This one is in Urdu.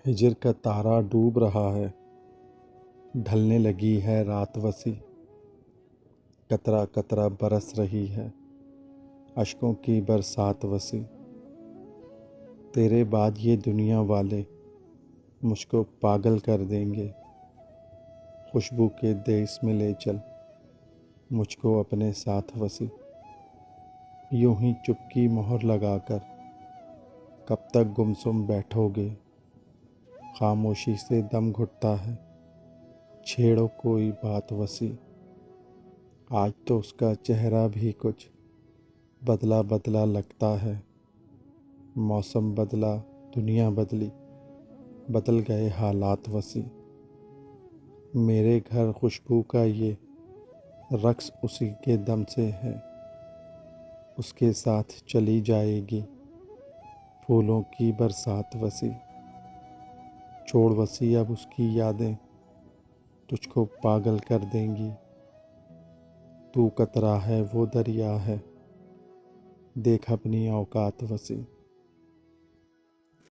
ہجر کا تارا ڈوب رہا ہے، ڈھلنے لگی ہے رات وسیع، قطرہ قطرہ برس رہی ہے اشکوں کی برسات وسیع۔ تیرے بعد یہ دنیا والے مجھ کو پاگل کر دیں گے، خوشبو کے دیس میں لے چل مجھ کو اپنے ساتھ وسیع۔ یوں ہی چپ کی مہر لگا کر کب تک گمسم بیٹھو گے، خاموشی سے دم گھٹتا ہے چھیڑو کوئی بات وسیع۔ آج تو اس کا چہرہ بھی کچھ بدلا بدلا لگتا ہے، موسم بدلا دنیا بدلی، بدل گئے حالات وسیع۔ میرے گھر خوشبو کا یہ رقص اسی کے دم سے ہے، اس کے ساتھ چلی جائے گی پھولوں کی برسات وسیع۔ چھوڑ وسیع اب اس کی یادیں تجھ کو پاگل کر دیں گی، تو قطرہ ہے وہ دریا ہے، دیکھ اپنی اوقات وسیع۔